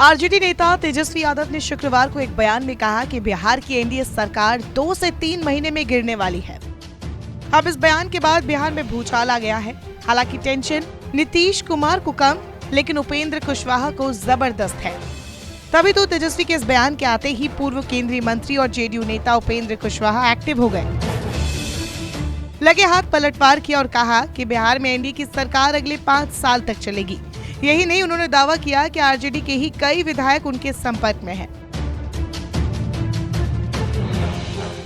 RJD नेता तेजस्वी यादव ने शुक्रवार को एक बयान में कहा कि बिहार की एनडीए सरकार 2 से 3 महीने में गिरने वाली है। अब इस बयान के बाद बिहार में भूचाल आ गया है। हालांकि टेंशन नीतीश कुमार को कम, लेकिन उपेंद्र कुशवाहा को जबरदस्त है। तभी तो तेजस्वी के इस बयान के आते ही पूर्व केंद्रीय मंत्री और जेडीयू नेता उपेंद्र कुशवाहा एक्टिव हो गए। लगे हाथ पलटवार किया और कहा कि बिहार में एनडीए की सरकार अगले 5 साल तक चलेगी। यही नहीं, उन्होंने दावा किया कि आरजेडी के ही कई विधायक उनके संपर्क में हैं।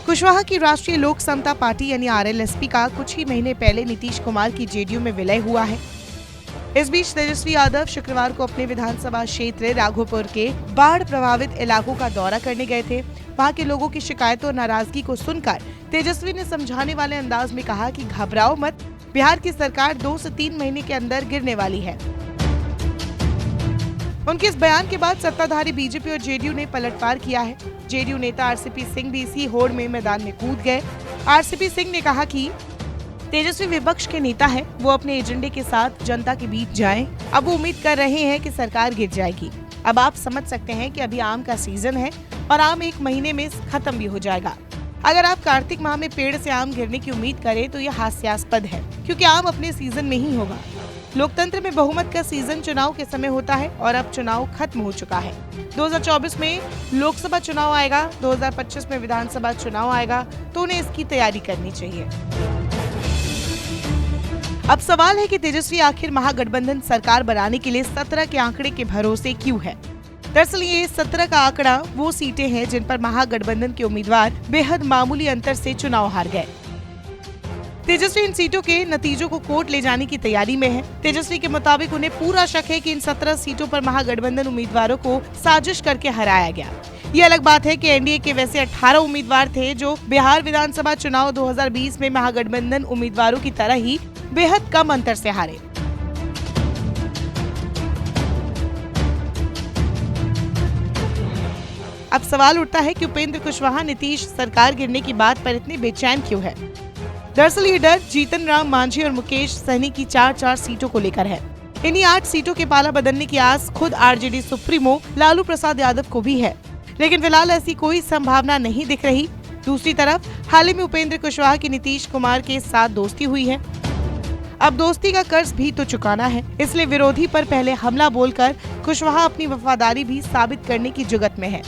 कुशवाहा की राष्ट्रीय लोक समता पार्टी यानी आरएलएसपी का कुछ ही महीने पहले नीतीश कुमार की जेडीयू में विलय हुआ है। इस बीच तेजस्वी यादव शुक्रवार को अपने विधानसभा क्षेत्र राघोपुर के बाढ़ प्रभावित इलाकों का दौरा करने गए थे। वहां के लोगों की शिकायतों और नाराजगी को सुनकर तेजस्वी ने समझाने वाले अंदाज में कहा कि घबराओ मत, बिहार की सरकार 2 से 3 महीने के अंदर गिरने वाली है। उनके इस बयान के बाद सत्ताधारी बीजेपी और जेडीयू ने पलटवार किया है। जेडीयू नेता आरसीपी सिंह भी इसी होड़ में मैदान में कूद गए। आरसीपी सिंह ने कहा कि तेजस्वी विपक्ष के नेता है, वो अपने एजेंडे के साथ जनता के बीच जाएं। अब वो उम्मीद कर रहे हैं कि सरकार गिर जाएगी। अब आप समझ सकते हैं कि अभी आम का सीजन है और आम 1 महीने में खत्म भी हो जाएगा। अगर आप कार्तिक माह में पेड़ से आम गिरने की उम्मीद करें तो यह हास्यास्पद है, क्योंकि आम अपने सीजन में ही होगा। लोकतंत्र में बहुमत का सीजन चुनाव के समय होता है और अब चुनाव खत्म हो चुका है। 2024 में लोकसभा चुनाव आएगा, 2025 में विधानसभा चुनाव आएगा, तो उन्हें इसकी तैयारी करनी चाहिए। अब सवाल है कि तेजस्वी आखिर महागठबंधन सरकार बनाने के लिए 17 के आंकड़े के भरोसे क्यों है। दरअसल ये 17 का आंकड़ा वो सीटें हैं जिन पर महागठबंधन के उम्मीदवार बेहद मामूली अंतर से चुनाव हार गए। तेजस्वी इन सीटों के नतीजों को कोर्ट ले जाने की तैयारी में है। तेजस्वी के मुताबिक उन्हें पूरा शक है कि इन 17 सीटों पर महागठबंधन उम्मीदवारों को साजिश करके हराया गया। ये अलग बात है कि एनडीए के वैसे 18 उम्मीदवार थे जो बिहार विधानसभा चुनाव 2020 में महागठबंधन उम्मीदवारों की तरह ही बेहद कम अंतर से हारे। अब सवाल उठता है कि उपेंद्र कुशवाहा नीतीश सरकार गिरने की बात पर इतने बेचैन क्यों है। दरअसल ये डर जीतन राम मांझी और मुकेश सहनी की 4-4 सीटों को लेकर है। इन्हीं 8 सीटों के पाला बदलने की आस खुद आरजेडी सुप्रीमो लालू प्रसाद यादव को भी है, लेकिन फिलहाल ऐसी कोई संभावना नहीं दिख रही। दूसरी तरफ हाल ही में उपेंद्र कुशवाहा की नीतीश कुमार के साथ दोस्ती हुई है। अब दोस्ती का कर्ज भी तो चुकाना है, इसलिए विरोधी पर पहले हमला बोलकर कुशवाहा अपनी वफादारी भी साबित करने की जुगत में है।